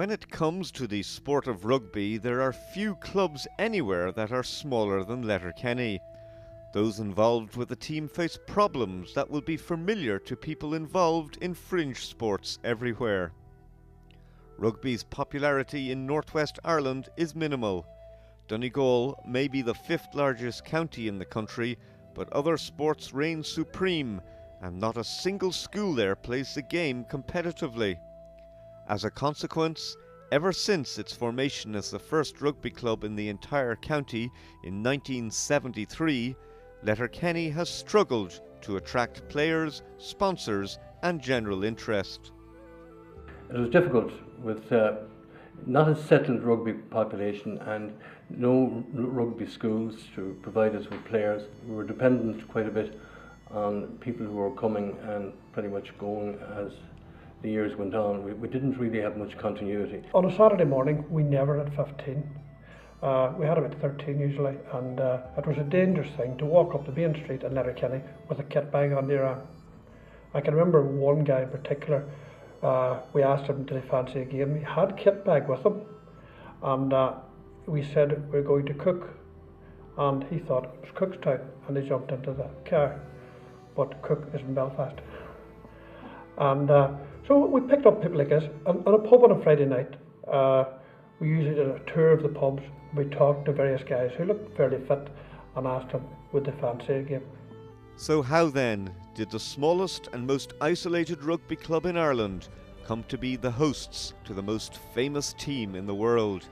When it comes to the sport of rugby, there are few clubs anywhere that are smaller than Letterkenny. Those involved with the team face problems that will be familiar to people involved in fringe sports everywhere. Rugby's popularity in northwest Ireland is minimal. Donegal may be the fifth largest county in the country, but other sports reign supreme, and not a single school there plays the game competitively. As a consequence, ever since its formation as the first rugby club in the entire county in 1973, Letterkenny has struggled to attract players, sponsors and general interest. It was difficult with not a settled rugby population and no rugby schools to provide us with players. We were dependent quite a bit on people who were coming and pretty much going as the years went on. We didn't really have much continuity. On a Saturday morning, we never had 15. We had about 13 usually, and it was a dangerous thing to walk up the main street in Letterkenny with a kit bag on your arm. I can remember one guy in particular, we asked him did he fancy a game. He had a kit bag with him, and we said we're going to Cook, and he thought it was Cookstown, and he jumped into the car, but Cook is in Belfast. And so we picked up people like this, and on a pub on a Friday night, we usually did a tour of the pubs. We talked to various guys who looked fairly fit and asked them would they fancy a game. So how then did the smallest and most isolated rugby club in Ireland come to be the hosts to the most famous team in the world?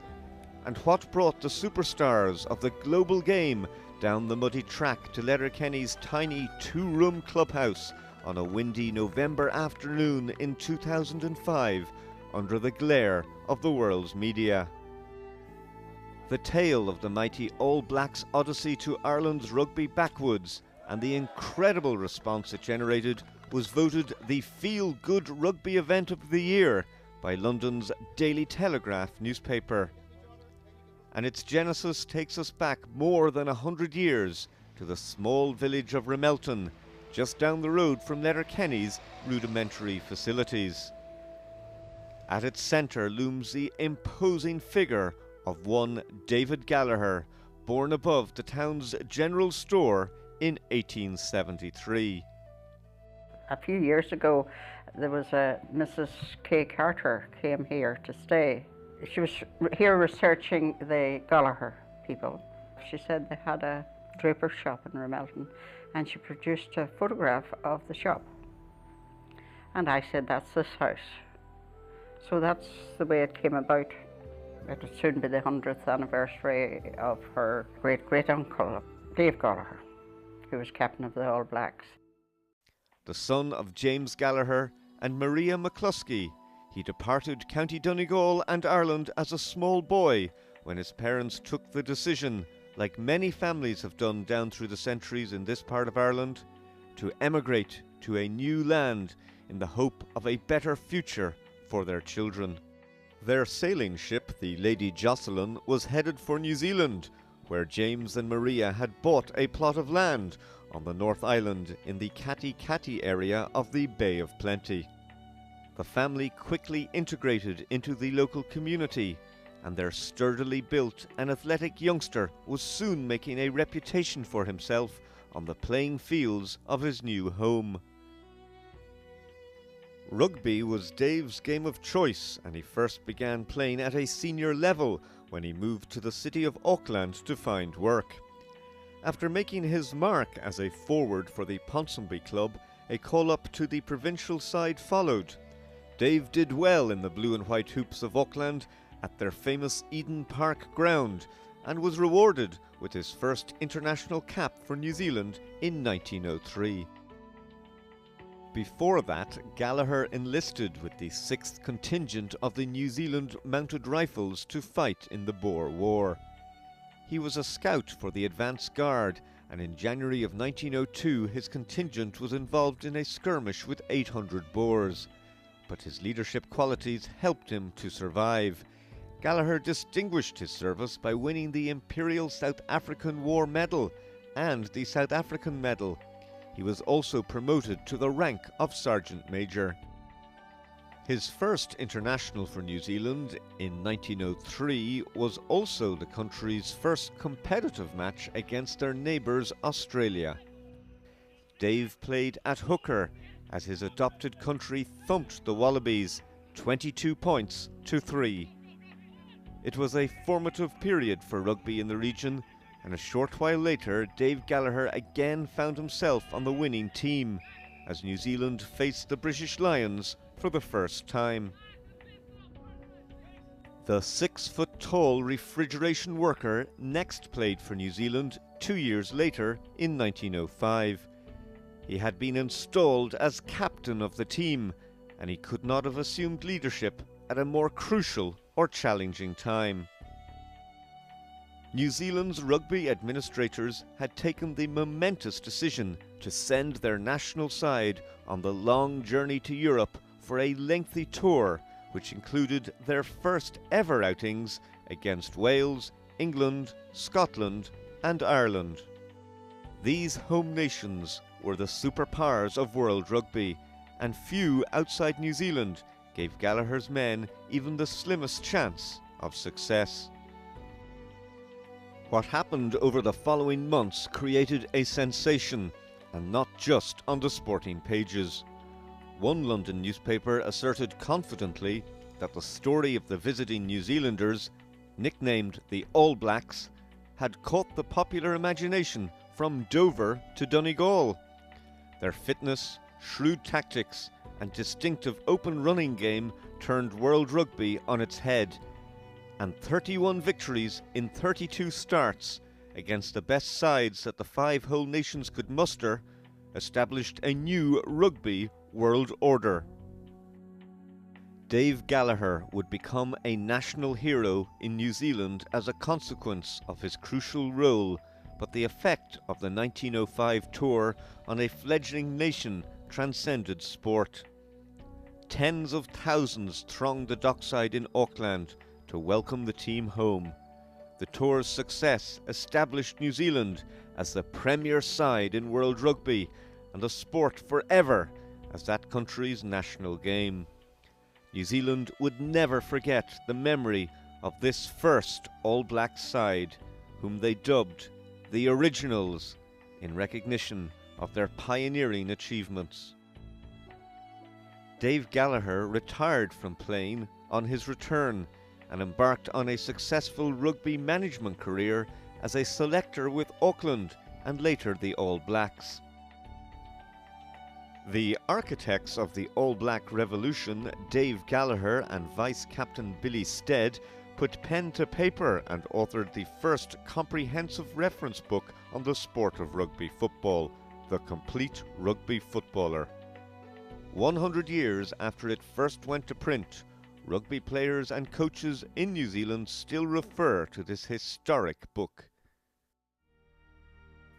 And what brought the superstars of the global game down the muddy track to Letterkenny's tiny two-room clubhouse on a windy November afternoon in 2005 under the glare of the world's media? The tale of the mighty All Blacks odyssey to Ireland's rugby backwoods and the incredible response it generated was voted the feel-good rugby event of the year by London's Daily Telegraph newspaper. And its genesis takes us back more than 100 years to the small village of Ramelton, just down the road from Letterkenny's rudimentary facilities. At its centre looms the imposing figure of one Dave Gallaher, born above the town's general store in 1873. A few years ago, there was a Mrs. K. Carter came here to stay. She was here researching the Gallagher people. She said they had a draper's shop in Ramelton, and she produced a photograph of the shop. And I said, that's this house. So that's the way it came about. It would soon be the 100th anniversary of her great-great-uncle, Dave Gallaher, who was captain of the All Blacks. The son of James Gallagher and Maria McCluskey, he departed County Donegal and Ireland as a small boy when his parents took the decision, like many families have done down through the centuries in this part of Ireland, to emigrate to a new land in the hope of a better future for their children. Their sailing ship, the Lady Jocelyn, was headed for New Zealand, where James and Maria had bought a plot of land on the North Island in the Kati area of the Bay of Plenty. The family quickly integrated into the local community, and their sturdily built and athletic youngster was soon making a reputation for himself on the playing fields of his new home. Rugby was Dave's game of choice, and he first began playing at a senior level when he moved to the city of Auckland to find work. After making his mark as a forward for the Ponsonby club, a call-up to the provincial side followed. Dave did well in the blue and white hoops of Auckland at their famous Eden Park ground, and was rewarded with his first international cap for New Zealand in 1903. Before that, Gallagher enlisted with the 6th contingent of the New Zealand Mounted Rifles to fight in the Boer War. He was a scout for the advance guard, and in January of 1902 his contingent was involved in a skirmish with 800 Boers. But his leadership qualities helped him to survive. Gallagher distinguished his service by winning the Imperial South African War Medal and the South African Medal. He was also promoted to the rank of Sergeant Major. His first international for New Zealand in 1903 was also the country's first competitive match against their neighbours Australia. Dave played at hooker as his adopted country thumped the Wallabies 22 points to 3. It was a formative period for rugby in the region, and a short while later Dave Gallaher again found himself on the winning team as New Zealand faced the British Lions for the first time. The 6-foot-tall refrigeration worker next played for New Zealand 2 years later in 1905. He had been installed as captain of the team, and he could not have assumed leadership at a more crucial or challenging time. New Zealand's rugby administrators had taken the momentous decision to send their national side on the long journey to Europe for a lengthy tour, which included their first ever outings against Wales, England, Scotland and Ireland. These home nations were the superpowers of world rugby, and few outside New Zealand gave Gallagher's men even the slimmest chance of success. What happened over the following months created a sensation, and not just on the sporting pages. One London newspaper asserted confidently that the story of the visiting New Zealanders, nicknamed the All Blacks, had caught the popular imagination from Dover to Donegal. Their fitness, shrewd tactics and distinctive open running game turned world rugby on its head, and 31 victories in 32 starts against the best sides that the 5 whole nations could muster established a new rugby world order. Dave Gallaher would become a national hero in New Zealand as a consequence of his crucial role, but the effect of the 1905 tour on a fledgling nation transcended sport. Tens of thousands thronged the dockside in Auckland to welcome the team home. The tour's success established New Zealand as the premier side in world rugby and the sport forever as that country's national game. New Zealand would never forget the memory of this first All Black side, whom they dubbed the Originals, in recognition of their pioneering achievements. Dave Gallaher retired from playing on his return and embarked on a successful rugby management career as a selector with Auckland and later the All Blacks. The architects of the All Black Revolution, Dave Gallaher and Vice-Captain Billy Stead, put pen to paper and authored the first comprehensive reference book on the sport of rugby football, The Complete Rugby Footballer. 100 years after it first went to print, rugby players and coaches in New Zealand still refer to this historic book.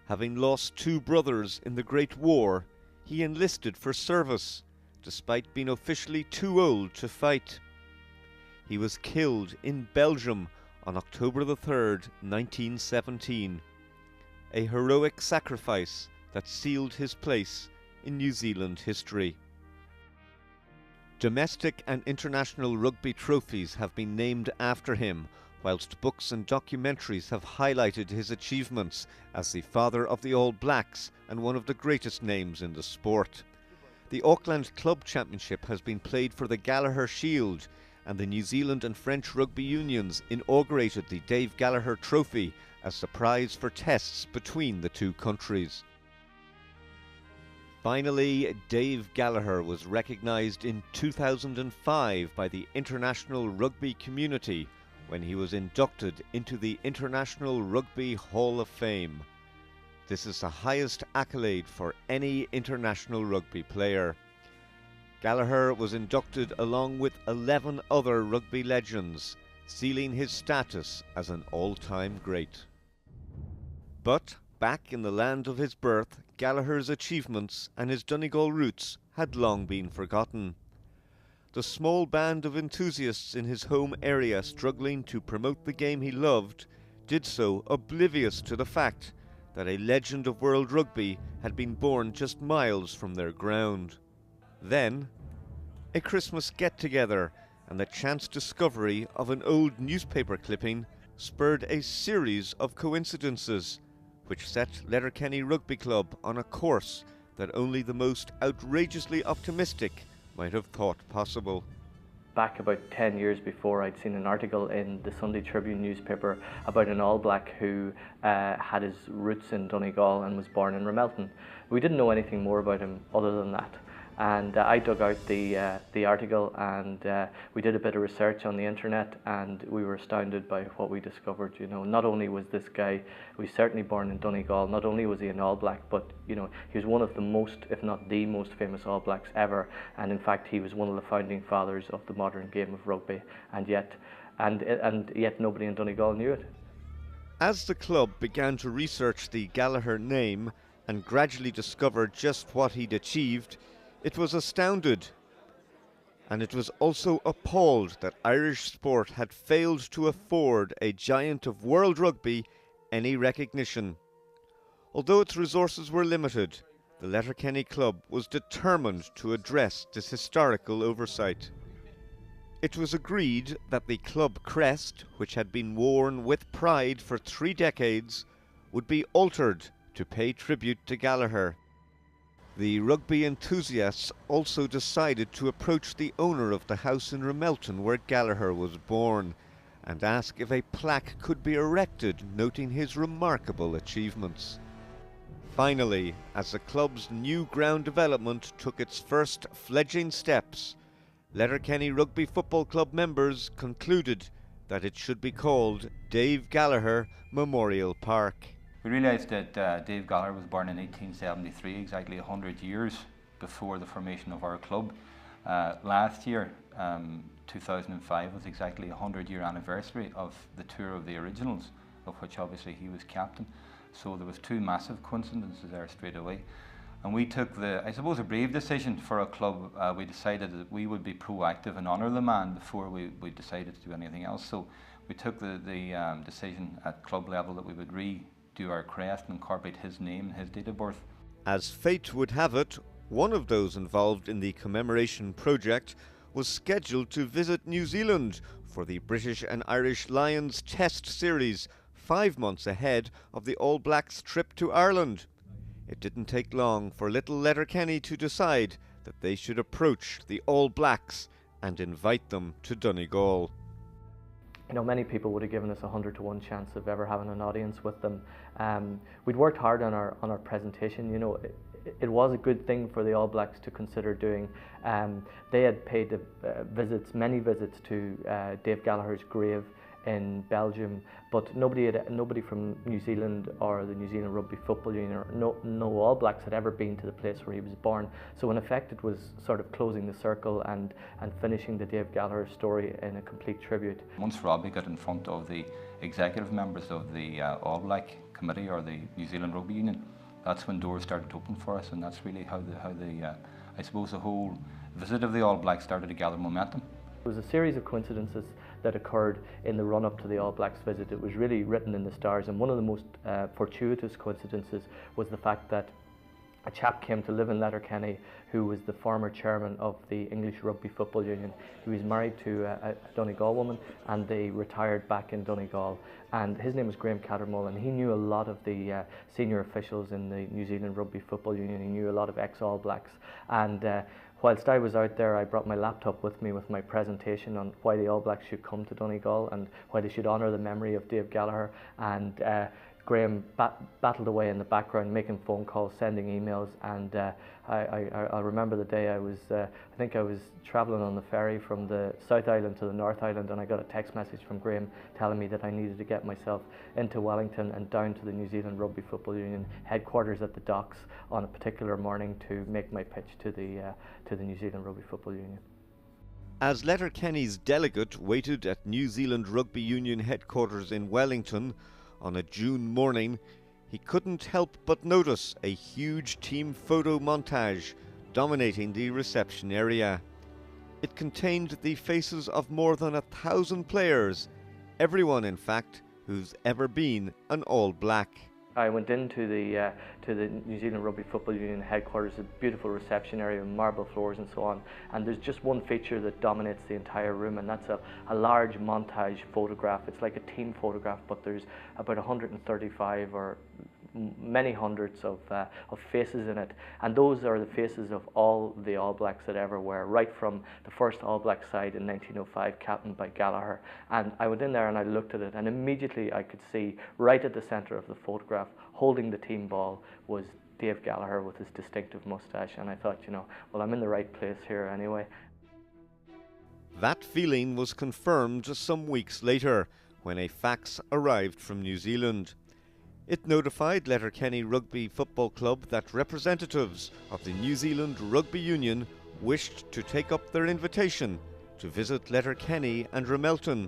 Having lost 2 brothers in the Great War, he enlisted for service, despite being officially too old to fight. He was killed in Belgium on October 3rd, 1917, a heroic sacrifice that sealed his place in New Zealand history. Domestic and international rugby trophies have been named after him, whilst books and documentaries have highlighted his achievements as the father of the All Blacks and one of the greatest names in the sport. The Auckland Club Championship has been played for the Gallagher Shield, and the New Zealand and French rugby unions inaugurated the Dave Gallaher Trophy as the prize for tests between the 2 countries. Finally, Dave Gallaher was recognised in 2005 by the international rugby community when he was inducted into the International Rugby Hall of Fame. This is the highest accolade for any international rugby player. Gallagher was inducted along with 11 other rugby legends, sealing his status as an all-time great. But back in the land of his birth, Gallagher's achievements and his Donegal roots had long been forgotten. The small band of enthusiasts in his home area struggling to promote the game he loved did so oblivious to the fact that a legend of world rugby had been born just miles from their ground. Then, A Christmas get-together and the chance discovery of an old newspaper clipping spurred a series of coincidences which set Letterkenny Rugby Club on a course that only the most outrageously optimistic might have thought possible. Back about 10 years before, I'd seen an article in the Sunday Tribune newspaper about an All Black who had his roots in Donegal and was born in Ramelton. We didn't know anything more about him other than that. And I dug out the article, and we did a bit of research on the internet, and we were astounded by what we discovered. You know, not only was this guy, he was certainly born in Donegal, not only was he an All Black, but you know, he was one of the most, if not the most famous All Blacks ever. And in fact, he was one of the founding fathers of the modern game of rugby, and yet nobody in Donegal knew it. As the club began to research the Gallagher name and gradually discovered just what he'd achieved, it was astounded, and it was also appalled that Irish sport had failed to afford a giant of world rugby any recognition. Although its resources were limited, the Letterkenny club was determined to address this historical oversight. It was agreed that the club crest, which had been worn with pride for 3 decades, would be altered to pay tribute to Gallagher. The rugby enthusiasts also decided to approach the owner of the house in Ramelton where Gallagher was born and ask if a plaque could be erected noting his remarkable achievements. Finally, as the club's new ground development took its first fledgling steps, Letterkenny Rugby Football Club members concluded that it should be called Dave Gallaher Memorial Park. We realised that Dave Gallaher was born in 1873, exactly 100 years before the formation of our club. Last year, 2005, was exactly a 100-year anniversary of the tour of the originals, of which obviously he was captain. So there was 2 massive coincidences there straight away. And we took I suppose, a brave decision for a club. We decided that we would be proactive and honour the man before we decided to do anything else. So we took the decision at club level that we would redo our crest and incorporate his name and his date of birth. As fate would have it, one of those involved in the commemoration project was scheduled to visit New Zealand for the British and Irish Lions Test Series 5 months ahead of the All Blacks' trip to Ireland. It didn't take long for little Letterkenny to decide that they should approach the All Blacks and invite them to Donegal. You know, many people would have given us a 100-to-1 chance of ever having an audience with them. We'd worked hard on our presentation. You know, it was a good thing for the All Blacks to consider doing. They had paid many visits to Dave Gallagher's grave in Belgium, but nobody from New Zealand or the New Zealand Rugby Football Union or no All Blacks had ever been to the place where he was born. So in effect it was sort of closing the circle and finishing the Dave Gallaher story in a complete tribute. Once Robbie got in front of the executive members of the All Black Committee or the New Zealand Rugby Union, that's when doors started to open for us, and that's really how I suppose the whole visit of the All Blacks started to gather momentum. It was a series of coincidences that occurred in the run-up to the All Blacks visit. It was really written in the stars, and one of the most fortuitous coincidences was the fact that a chap came to live in Letterkenny who was the former chairman of the English Rugby Football Union. He was married to a Donegal woman, and they retired back in Donegal. And his name was Graham Cattermole, and he knew a lot of the senior officials in the New Zealand Rugby Football Union. He knew a lot of ex-All Blacks. And whilst I was out there, I brought my laptop with me with my presentation on why the All Blacks should come to Donegal and why they should honour the memory of Dave Gallaher. And Graham battled away in the background, making phone calls, sending emails, and I remember the day I think I was travelling on the ferry from the South Island to the North Island, and I got a text message from Graham telling me that I needed to get myself into Wellington and down to the New Zealand Rugby Football Union headquarters at the docks on a particular morning to make my pitch to the New Zealand Rugby Football Union. As Letterkenny's delegate waited at New Zealand Rugby Union headquarters in Wellington on a June morning, he couldn't help but notice a huge team photo montage dominating the reception area. It contained the faces of more than 1,000 players, everyone in fact who's ever been an All Black. I went into the New Zealand Rugby Football Union headquarters, a beautiful reception area, marble floors and so on. And there's just one feature that dominates the entire room, and that's a large montage photograph. It's like a team photograph, but there's about 135 or many hundreds of faces in it, and those are the faces of all the All Blacks that ever were, right from the first All Black side in 1905, captained by Gallagher. And I went in there and I looked at it, and immediately I could see right at the centre of the photograph, holding the team ball, was Dave Gallaher with his distinctive moustache. And I thought, you know, well, I'm in the right place here anyway. That feeling was confirmed just some weeks later when a fax arrived from New Zealand. It notified Letterkenny Rugby Football Club that representatives of the New Zealand Rugby Union wished to take up their invitation to visit Letterkenny and Ramelton,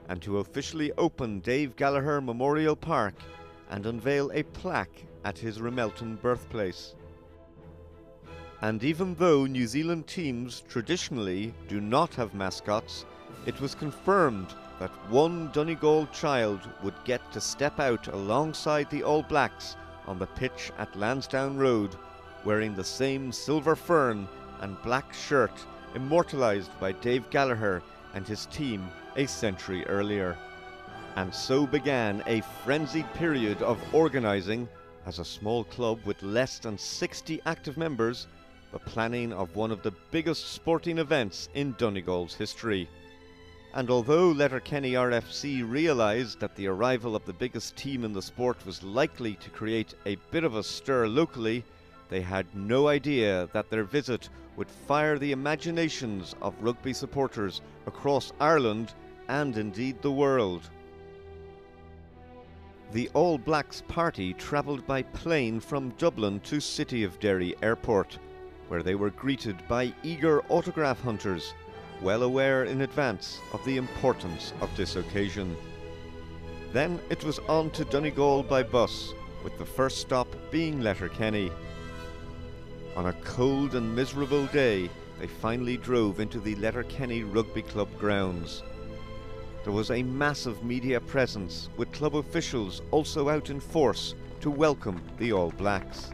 and to officially open Dave Gallaher Memorial Park and unveil a plaque at his Ramelton birthplace. And even though New Zealand teams traditionally do not have mascots, it was confirmed that one Donegal child would get to step out alongside the All Blacks on the pitch at Lansdowne Road, wearing the same silver fern and black shirt immortalised by Dave Gallaher and his team a century earlier. And so began a frenzied period of organising, as a small club with less than 60 active members, the planning of one of the biggest sporting events in Donegal's history. And although Letterkenny RFC realised that the arrival of the biggest team in the sport was likely to create a bit of a stir locally, they had no idea that their visit would fire the imaginations of rugby supporters across Ireland and indeed the world. The All Blacks party travelled by plane from Dublin to City of Derry Airport, where they were greeted by eager autograph hunters, well aware in advance of the importance of this occasion. Then it was on to Donegal by bus, with the first stop being Letterkenny. On a cold and miserable day, they finally drove into the Letterkenny Rugby Club grounds. There was a massive media presence, with club officials also out in force to welcome the All Blacks.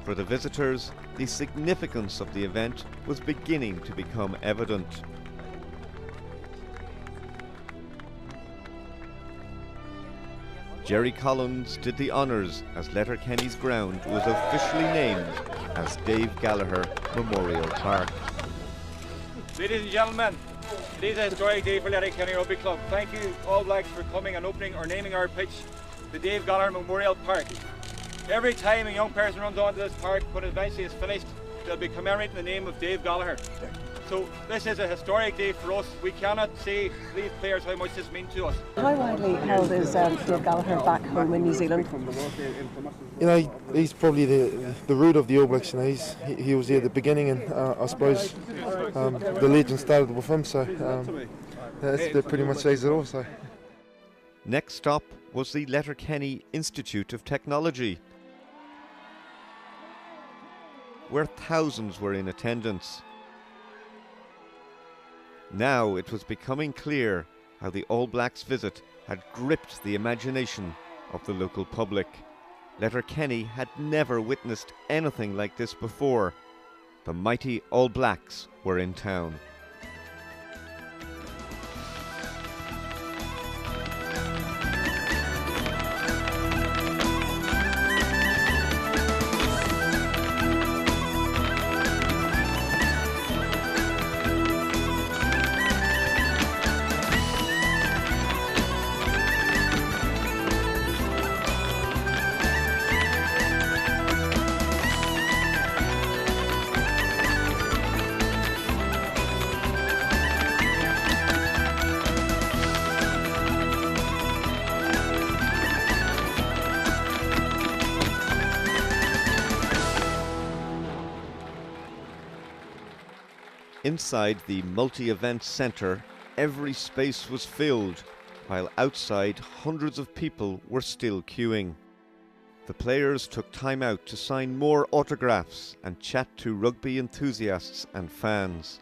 For the visitors, the significance of the event was beginning to become evident. Jerry Collins did the honours as Letterkenny's ground was officially named as Dave Gallaher Memorial Park. Ladies and gentlemen, it is a historic day for Letterkenny Rugby Club. Thank you All Blacks for coming and opening or naming our pitch the Dave Gallaher Memorial Park. Every time a young person runs onto this park, when it eventually is finished, they'll be commemorating the name of Dave Gallaher. So this is a historic day for us. We cannot say to these players how much this means to us. How widely held is Dave Gallaher back home in New Zealand? You know, he's probably the root of the All Blacks. You know, he was here at the beginning, and I suppose the legend started with him. So that pretty much says it all. So. Next stop was the Letterkenny Institute of Technology, where thousands were in attendance. Now it was becoming clear how the All Blacks' visit had gripped the imagination of the local public. Letterkenny had never witnessed anything like this before. The mighty All Blacks were in town. Inside the multi-event centre, every space was filled, while outside hundreds of people were still queuing. The players took time out to sign more autographs and chat to rugby enthusiasts and fans.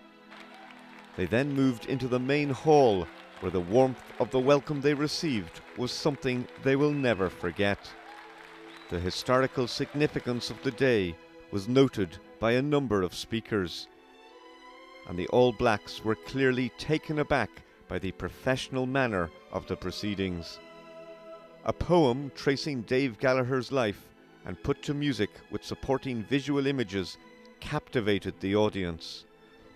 They then moved into the main hall, where the warmth of the welcome they received was something they will never forget. The historical significance of the day was noted by a number of speakers, and the All Blacks were clearly taken aback by the professional manner of the proceedings. A poem tracing Dave Gallaher's life and put to music with supporting visual images captivated the audience.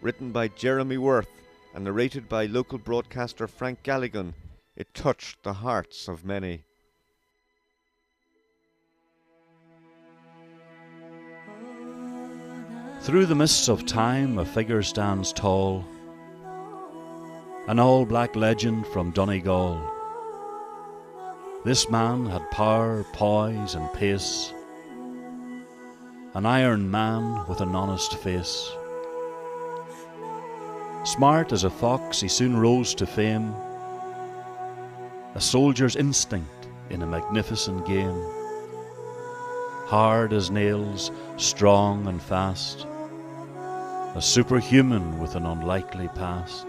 Written by Jeremy Worth and narrated by local broadcaster Frank Gallagher, it touched the hearts of many. Through the mists of time a figure stands tall, an all-black legend from Donegal. This man had power, poise and pace, an iron man with an honest face. Smart as a fox he soon rose to fame, a soldier's instinct in a magnificent game. Hard as nails, strong and fast, a superhuman with an unlikely past.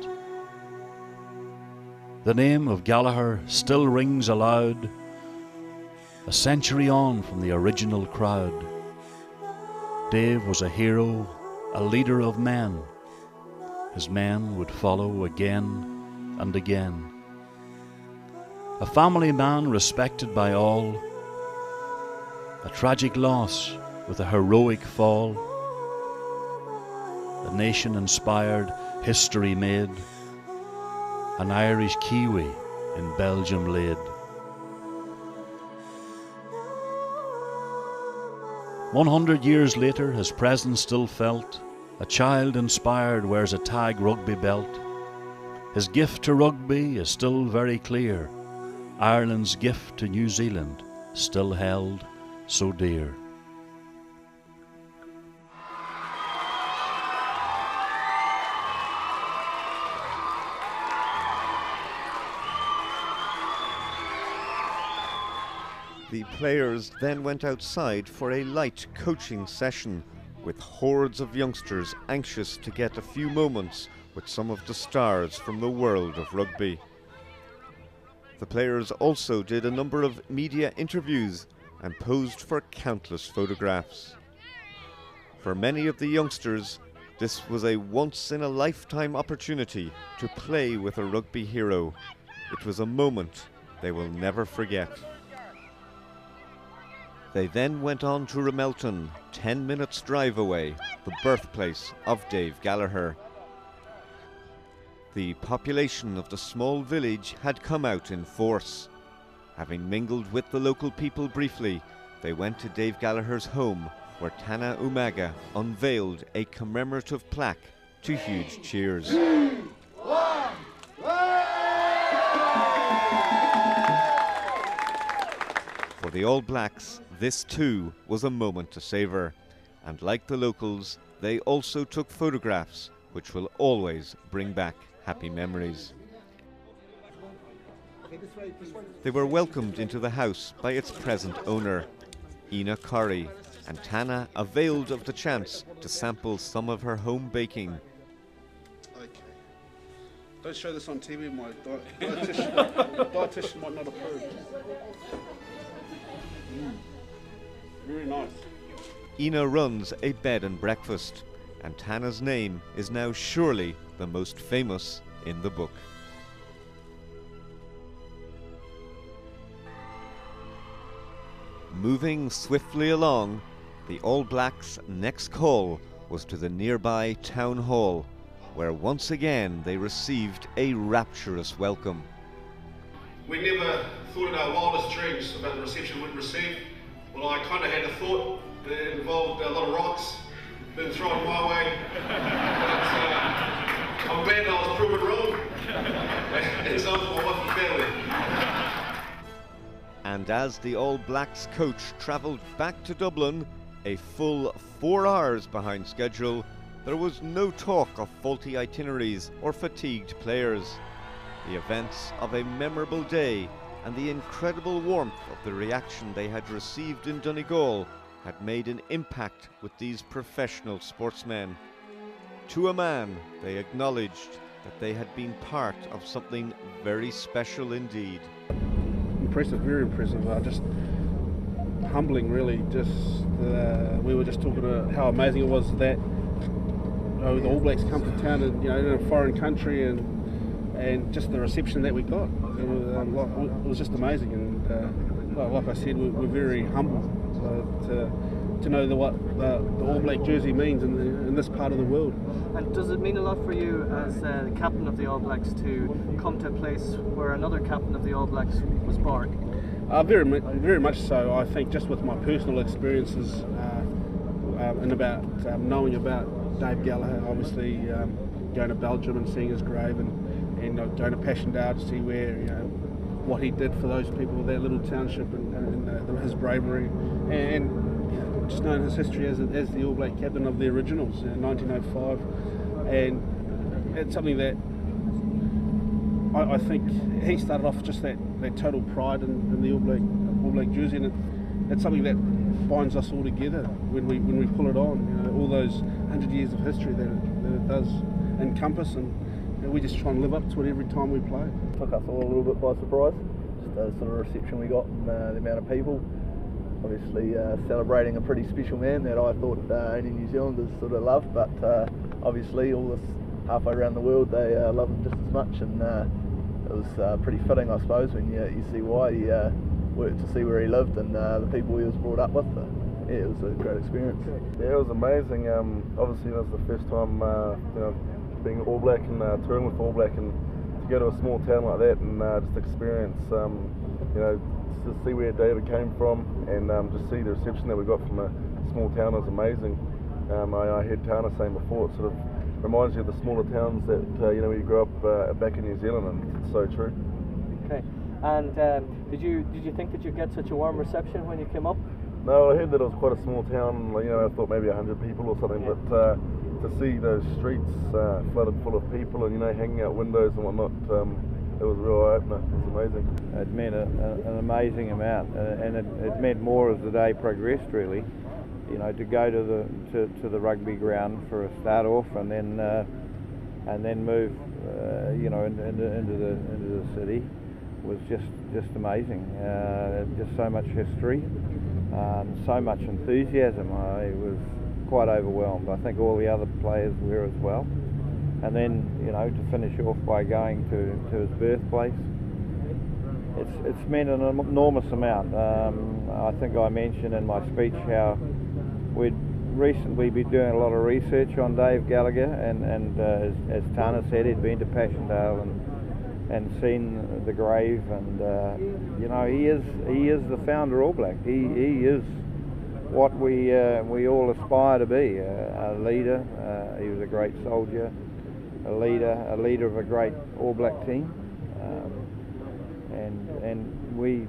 The name of Gallagher still rings aloud, a century on from the original crowd. Dave was a hero, a leader of men. His men would follow again and again. A family man respected by all, a tragic loss with a heroic fall. A nation inspired, history made, an Irish Kiwi in Belgium laid. 100 years later, his presence still felt. A child inspired wears a tag rugby belt. His gift to rugby is still very clear. Ireland's gift to New Zealand still held so dear. The players then went outside for a light coaching session with hordes of youngsters anxious to get a few moments with some of the stars from the world of rugby. The players also did a number of media interviews and posed for countless photographs. For many of the youngsters, this was a once-in-a-lifetime opportunity to play with a rugby hero. It was a moment they will never forget. They then went on to Ramelton, 10 minutes drive away, the birthplace of Dave Gallaher. The population of the small village had come out in force. Having mingled with the local people briefly, they went to Dave Gallaher's home, where Tana Umaga unveiled a commemorative plaque to huge cheers. For the All Blacks, this too was a moment to savour, and like the locals, they also took photographs which will always bring back happy memories. They were welcomed into the house by its present owner, Ina Corrie, and Tana availed of the chance to sample some of her home baking. Okay. Don't show this on TV, my dietitian might not approve. Very nice. Ina runs a bed and breakfast, and Tana's name is now surely the most famous in the book. Moving swiftly along, the All Blacks' next call was to the nearby town hall, where once again they received a rapturous welcome. We never thought in our wildest dreams about the reception we'd receive. Well, I kind of had a thought that it involved a lot of rocks being thrown my way, but I'm glad I was proven wrong, and so for my wife and family. And as the All Blacks coach travelled back to Dublin, a full 4 hours behind schedule, there was no talk of faulty itineraries or fatigued players. The events of a memorable day and the incredible warmth of the reaction they had received in Donegal had made an impact with these professional sportsmen. To a man, they acknowledged that they had been part of something very special indeed. Impressive, very impressive. humbling, really. Just we were just talking about how amazing it was that the All Blacks come to town and in a foreign country, and just the reception that we got. It was just amazing, and like I said, we're very humble to know what the All Black jersey means in this part of the world. And does it mean a lot for you as the captain of the All Blacks to come to a place where another captain of the All Blacks was born? Very much so. I think just with my personal experiences and about knowing about Dave Gallaher, obviously going to Belgium and seeing his grave, and going to Passchendaele to see where what he did for those people of that little township, and his bravery, and just knowing his history as the All Black captain of the originals in 1905, and it's something that I think he started off just that total pride in the All Black jersey, and it's something that binds us all together when we pull it on. All those 100 years of history that it does encompass, and we just try and live up to it every time we play. Took us all a little bit by surprise, just the sort of reception we got and the amount of people. Obviously celebrating a pretty special man that I thought only New Zealanders sort of loved, but obviously all this halfway around the world they love him just as much, and it was pretty fitting, I suppose, when you see why he worked to see where he lived and the people he was brought up with. Yeah, it was a great experience. Yeah, it was amazing. Obviously, it was the first time being All Black and touring with All Black, and to go to a small town like that and just experience, to see where David came from, and just see the reception that we got from a small town is amazing. I heard Tana saying before, it sort of reminds you of the smaller towns that we grew up back in New Zealand, and it's so true. Okay, and did you think that you'd get such a warm reception when you came up? No, I heard that it was quite a small town. I thought maybe 100 people or something, but to see those streets flooded full of people and hanging out windows and whatnot, it was a real eye-opener. It was amazing. It meant an amazing amount, and it meant more as the day progressed, really. To go to the rugby ground for a start off, and then move into the city was just amazing. Just so much history, so much enthusiasm. I was quite overwhelmed. I think all the other players were as well. And then, to finish off by going to his birthplace, it's meant an enormous amount. I think I mentioned in my speech how we'd recently been doing a lot of research on Dave Gallagher, and as Tana said, he'd been to Passchendaele and seen the grave, and he is the founder All Black. He is what we all aspire to be, a leader. He was a great soldier, a leader of a great All Black team, and we,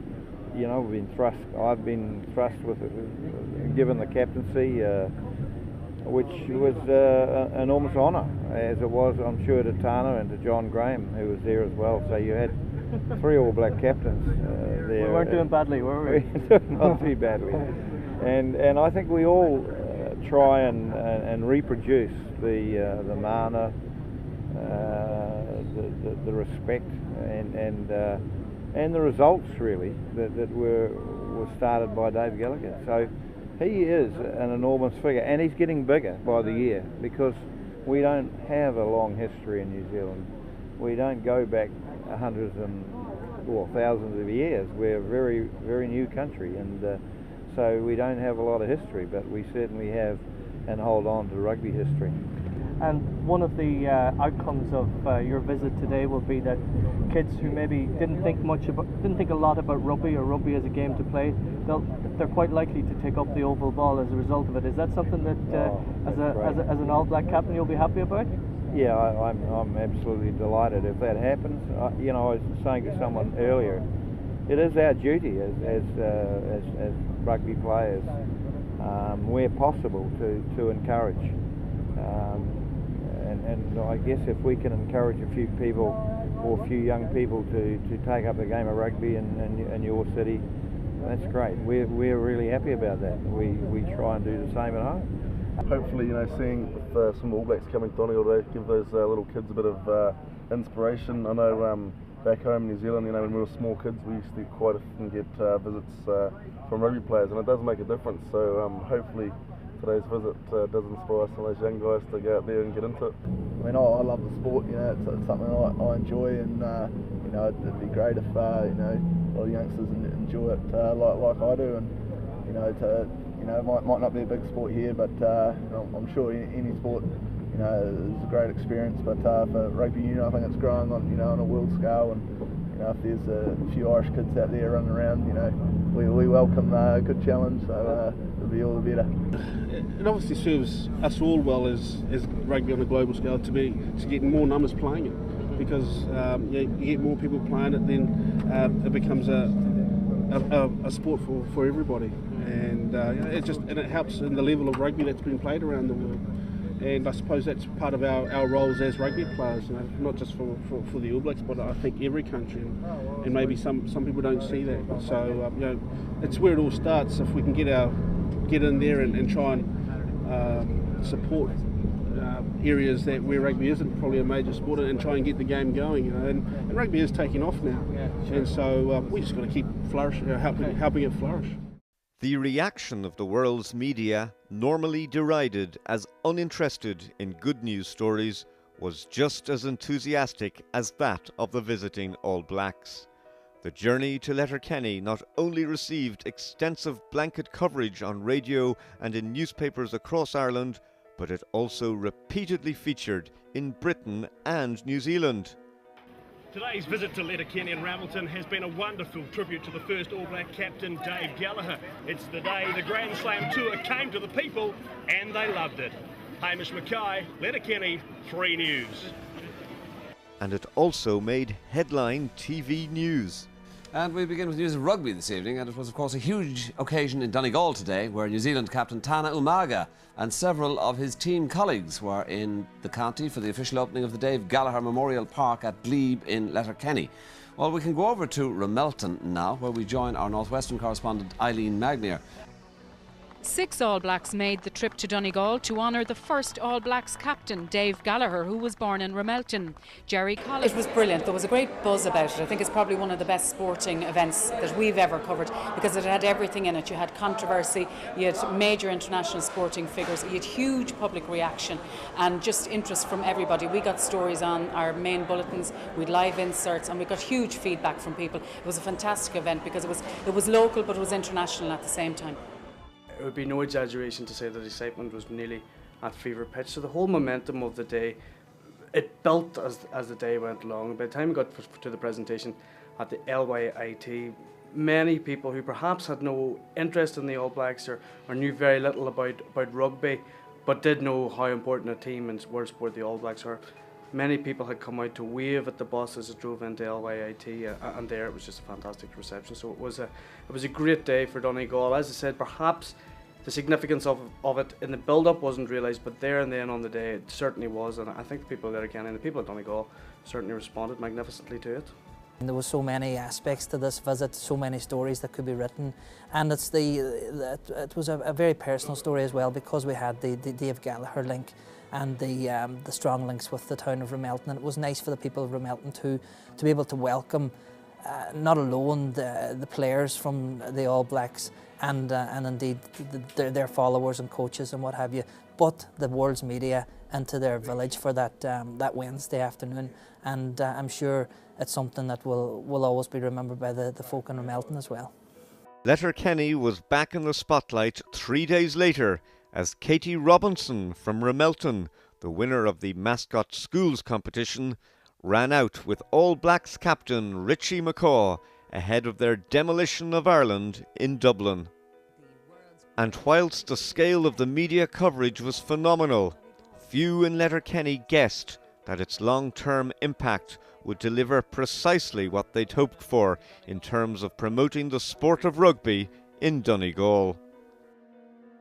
I've been thrust with given the captaincy, which was an enormous honour, as it was, I'm sure, to Tana and to John Graham, who was there as well. So you had 3 All Black captains there. We weren't doing badly, were we? Not too badly. And I think we all try and reproduce the mana, the respect, and the results, really, that were started by Dave Gallagher. So he is an enormous figure, and he's getting bigger by the year, because we don't have a long history in New Zealand. We don't go back hundreds or thousands of years. We're a very, very new country, and so we don't have a lot of history, but we certainly have and hold on to rugby history. And one of the outcomes of your visit today will be that kids who maybe didn't think a lot about rugby or rugby as a game to play, they're quite likely to take up the oval ball as a result of it. Is that something that, as an All Black captain, you'll be happy about? Yeah, I'm absolutely delighted if that happens. I was saying to someone earlier, it is our duty as rugby players, where possible, to encourage. And I guess if we can encourage a few people, or a few young people, to take up the game of rugby in your city, that's great. We're really happy about that. We try and do the same at home. Hopefully, seeing with some All Blacks coming to Donegal today, give those little kids a bit of inspiration. I know back home in New Zealand, you know, when we were small kids, we used to quite often get visits from rugby players, and it does make a difference. So hopefully today's visit does inspire some of those young guys to go out there and get into it. I mean, I love the sport. You know, it's something I enjoy, and you know, it'd be great if you know, a lot of youngsters enjoy it like I do, and you know, it might not be a big sport here, but I'm sure any sport, you know, is a great experience. But for rugby union, I think it's growing on, you know, on a world scale, and you know, if there's a few Irish kids out there running around, you know, we welcome a good challenge, so it'll be all the better. It obviously serves us all well as rugby on a global scale to get more numbers playing it, because you get more people playing it, then it becomes a sport for everybody, and it helps in the level of rugby that's been played around the world. And I suppose that's part of our roles as rugby players, you know, not just for the All Blacks, but I think every country, and maybe some people don't see that. So you know, it's where it all starts. If we can get in there and try and support areas where rugby isn't probably a major sport, and try and get the game going, you know, and rugby is taking off now, and so we just got to keep flourishing, helping it flourish. The reaction of the world's media, normally derided as uninterested in good news stories, was just as enthusiastic as that of the visiting All Blacks. The journey to Letterkenny not only received extensive blanket coverage on radio and in newspapers across Ireland, but it also repeatedly featured in Britain and New Zealand. Today's visit to Letterkenny and Ramelton has been a wonderful tribute to the first All Black captain, Dave Gallaher. It's the day the Grand Slam tour came to the people, and they loved it. Hamish Mackay, Letterkenny, 3 News. And it also made headline TV news. And we begin with news of rugby this evening, and it was of course a huge occasion in Donegal today, where New Zealand captain Tana Umaga and several of his team colleagues were in the county for the official opening of the Dave Gallaher Memorial Park at Glebe in Letterkenny. Well, we can go over to Ramelton now, where we join our Northwestern correspondent Eileen Magnier. 6 All Blacks made the trip to Donegal to honour the first All Blacks captain, Dave Gallaher, who was born in Ramelton. Jerry Collins. It was brilliant. There was a great buzz about it. I think it's probably one of the best sporting events that we've ever covered, because it had everything in it. You had controversy, you had major international sporting figures, you had huge public reaction and just interest from everybody. We got stories on our main bulletins, we had live inserts, and we got huge feedback from people. It was a fantastic event because it was local, but it was international at the same time. It would be no exaggeration to say that the excitement was nearly at fever pitch. So the whole momentum of the day, it built as the day went along. By the time we got to the presentation at the LYIT, many people who perhaps had no interest in the All Blacks or knew very little about rugby, but did know how important a team in world sport the All Blacks are. Many people had come out to wave at the bus as it drove into LYIT, and there it was just a fantastic reception. So it was a great day for Donegal. As I said, perhaps the significance of it in the build-up wasn't realised, but there and then on the day it certainly was, and I think the people of Letterkenny and the people of Donegal certainly responded magnificently to it. There were so many aspects to this visit, so many stories that could be written, and it was a very personal story as well, because we had the Dave Gallaher link and the strong links with the town of Ramelton, and it was nice for the people of Ramelton to be able to welcome not alone the players from the All Blacks and indeed their followers and coaches and what have you, but the world's media into their village for that Wednesday afternoon, and I'm sure it's something that will always be remembered by the folk in Ramelton as well. Letterkenny was back in the spotlight 3 days later as Katie Robinson from Ramelton, the winner of the Mascot Schools competition, ran out with All Blacks captain Richie McCaw ahead of their demolition of Ireland in Dublin. And whilst the scale of the media coverage was phenomenal, few in Letterkenny guessed that its long-term impact would deliver precisely what they'd hoped for in terms of promoting the sport of rugby in Donegal.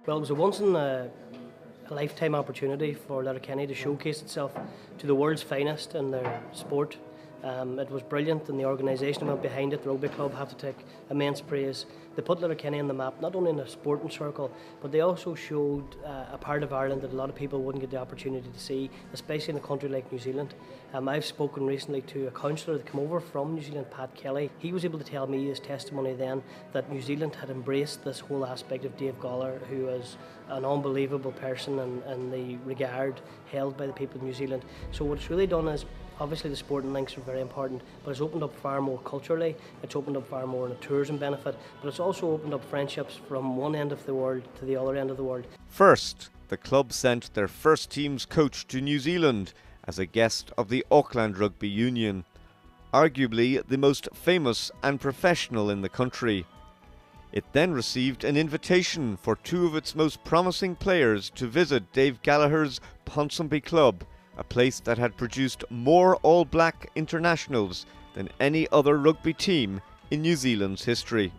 Well, it was a once-in-a-lifetime opportunity for Letterkenny to showcase itself to the world's finest in their sport, It was brilliant, and the organisation went behind it. The rugby club have to take immense praise. They put Letterkenny on the map, not only in a sporting circle, but they also showed a part of Ireland that a lot of people wouldn't get the opportunity to see, especially in a country like New Zealand. I've spoken recently to a counsellor that came over from New Zealand, Pat Kelly. He was able to tell me his testimony then that New Zealand had embraced this whole aspect of Dave Gallaher, who is an unbelievable person and the regard held by the people of New Zealand. So what it's really done is, obviously the sporting links are very important, but it's opened up far more culturally, it's opened up far more in a tourism benefit, but it's also opened up friendships from one end of the world to the other end of the world. First, the club sent their first team's coach to New Zealand as a guest of the Auckland Rugby Union, arguably the most famous and professional in the country. It then received an invitation for two of its most promising players to visit Dave Gallagher's Ponsonby club, a place that had produced more All Black internationals than any other rugby team in New Zealand's history.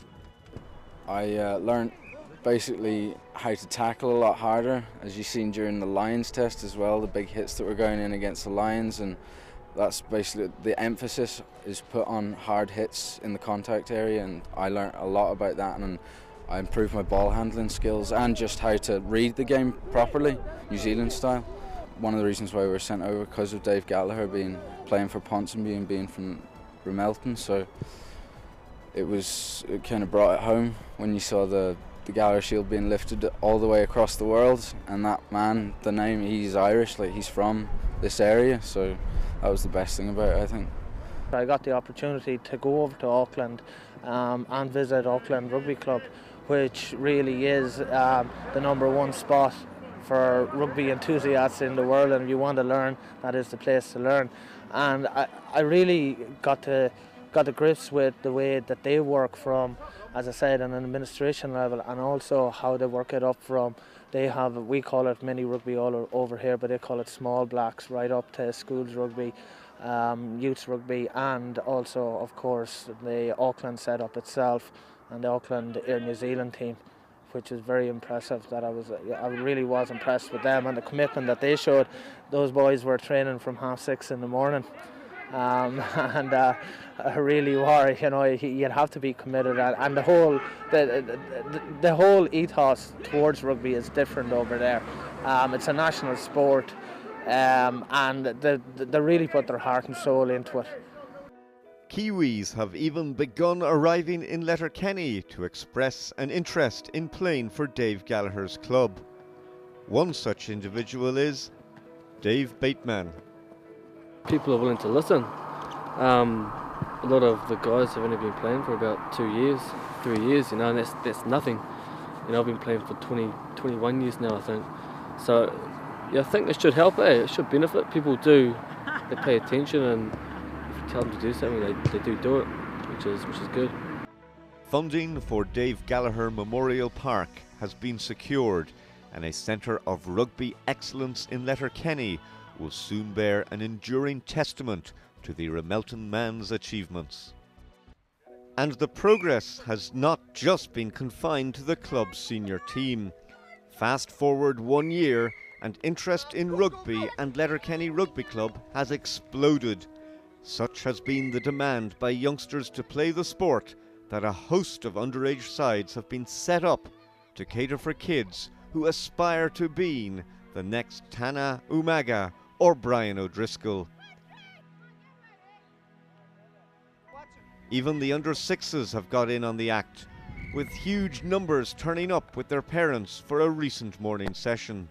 I learned basically how to tackle a lot harder, as you've seen during the Lions test as well, the big hits that were going in against the Lions, and that's basically the emphasis is put on hard hits in the contact area, and I learned a lot about that, and I improved my ball handling skills and just how to read the game properly, New Zealand style. One of the reasons why we were sent over because of Dave Gallaher playing for Ponsonby and being from Ramelton, so it kind of brought it home when you saw the Gallagher Shield being lifted all the way across the world, and that man, the name, he's Irish, like he's from this area, so that was the best thing about it, I think. I got the opportunity to go over to Auckland and visit Auckland Rugby Club, which really is the #1 spot for rugby enthusiasts in the world, and if you want to learn, that is the place to learn. And I really got to grips with the way that they work from, as I said, on an administration level, and also how they work it up from, we call it mini rugby all over here, but they call it small blacks, right up to schools rugby, youth rugby, and also, of course, the Auckland setup itself and the Auckland Air New Zealand team, which is very impressive. I really was impressed with them and the commitment that they showed. Those boys were training from 6:30 in the morning, and really were. You know, you'd have to be committed, and the whole ethos towards rugby is different over there. It's a national sport, and they really put their heart and soul into it. Kiwis have even begun arriving in Letterkenny to express an interest in playing for Dave Gallagher's club. One such individual is Dave Bateman. People are willing to listen. A lot of the guys have only been playing for about 2 years, 3 years, you know, and that's nothing. You know, I've been playing for 21 years now, I think. So, yeah, I think it should help, it should benefit. People they pay attention, and tell them to do something, they do it, which is good. Funding for Dave Gallaher Memorial Park has been secured, and a centre of rugby excellence in Letterkenny will soon bear an enduring testament to the Ramelton man's achievements. And the progress has not just been confined to the club's senior team. Fast forward 1 year, and interest in rugby and Letterkenny Rugby Club has exploded. Such has been the demand by youngsters to play the sport that a host of underage sides have been set up to cater for kids who aspire to being the next Tana Umaga or Brian O'Driscoll. Even the under-6s have got in on the act, with huge numbers turning up with their parents for a recent morning session.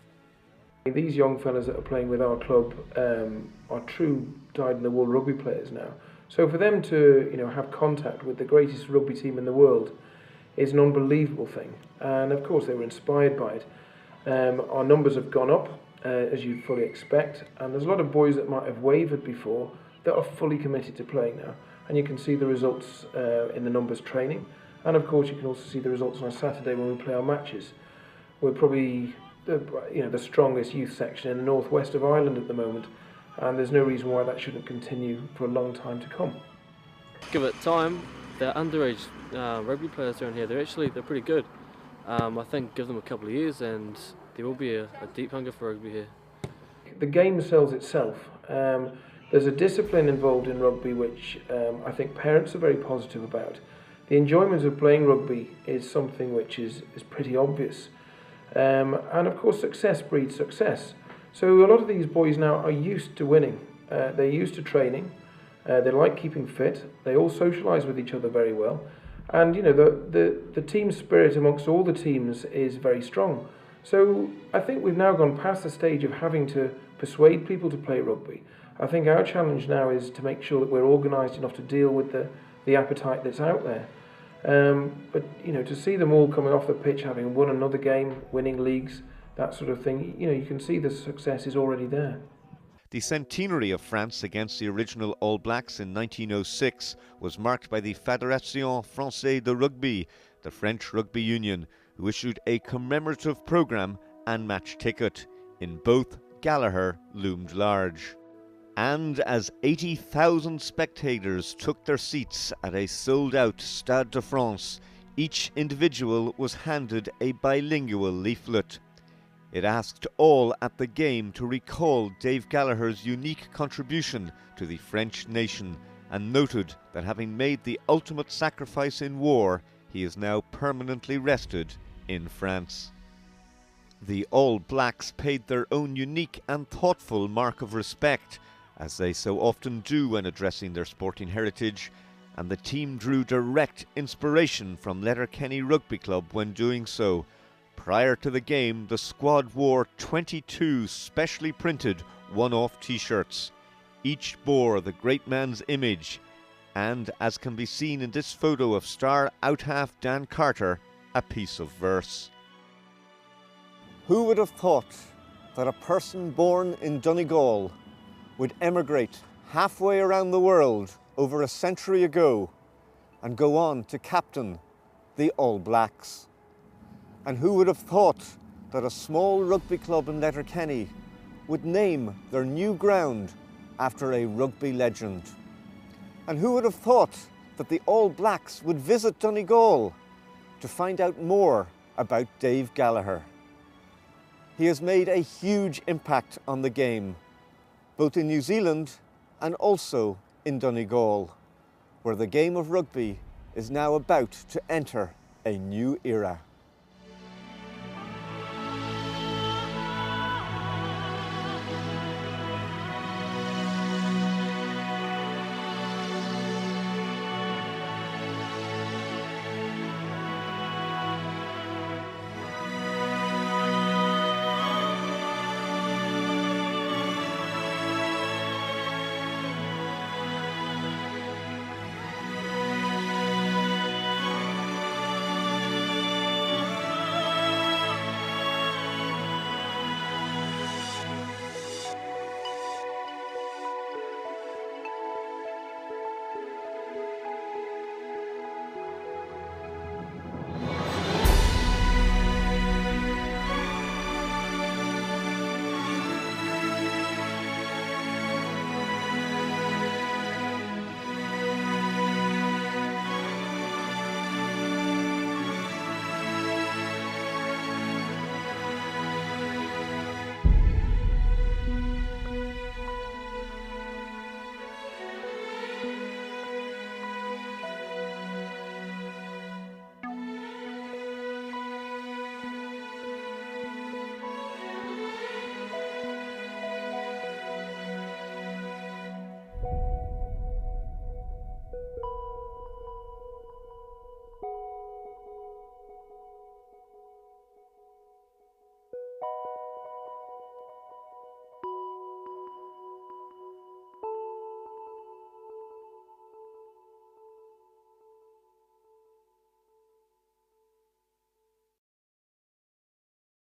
These young fellas that are playing with our club are true dyed-in-the-wool rugby players now. So for them to, have contact with the greatest rugby team in the world is an unbelievable thing. And of course they were inspired by it. Our numbers have gone up, as you'd fully expect, and there's a lot of boys that might have wavered before that are fully committed to playing now. And you can see the results in the numbers training. And of course you can also see the results on a Saturday when we play our matches. We're probably the strongest youth section in the northwest of Ireland at the moment, and there's no reason why that shouldn't continue for a long time to come. Give it time. The underage rugby players around here, they're pretty good. I think give them a couple of years and there will be a deep hunger for rugby here. The game sells itself. There's a discipline involved in rugby which I think parents are very positive about. The enjoyment of playing rugby is something which is pretty obvious. And of course success breeds success. So a lot of these boys now are used to winning. They're used to training. They like keeping fit. They all socialise with each other very well. And you know, the team spirit amongst all the teams is very strong. So I think we've now gone past the stage of having to persuade people to play rugby. I think our challenge now is to make sure that we're organised enough to deal with the appetite that's out there. But you know, to see them all coming off the pitch, having won another game, winning leagues, that sort of thing, you know, you can see the success is already there. The centenary of France against the original All Blacks in 1906 was marked by the Fédération Française de Rugby, the French rugby union, who issued a commemorative programme and match ticket. In both, Gallagher loomed large. And as 80,000 spectators took their seats at a sold-out Stade de France, each individual was handed a bilingual leaflet. It asked all at the game to recall Dave Gallaher's unique contribution to the French nation and noted that having made the ultimate sacrifice in war, he is now permanently rested in France. The All Blacks paid their own unique and thoughtful mark of respect, as they so often do when addressing their sporting heritage, and the team drew direct inspiration from Letterkenny Rugby Club when doing so. Prior to the game, the squad wore 22 specially printed one-off t-shirts. Each bore the great man's image, and, as can be seen in this photo of star out-half Dan Carter, a piece of verse. Who would have thought that a person born in Donegal would emigrate halfway around the world over a century ago and go on to captain the All Blacks? And who would have thought that a small rugby club in Letterkenny would name their new ground after a rugby legend? And who would have thought that the All Blacks would visit Donegal to find out more about Dave Gallaher? He has made a huge impact on the game, both in New Zealand and also in Donegal, where the game of rugby is now about to enter a new era.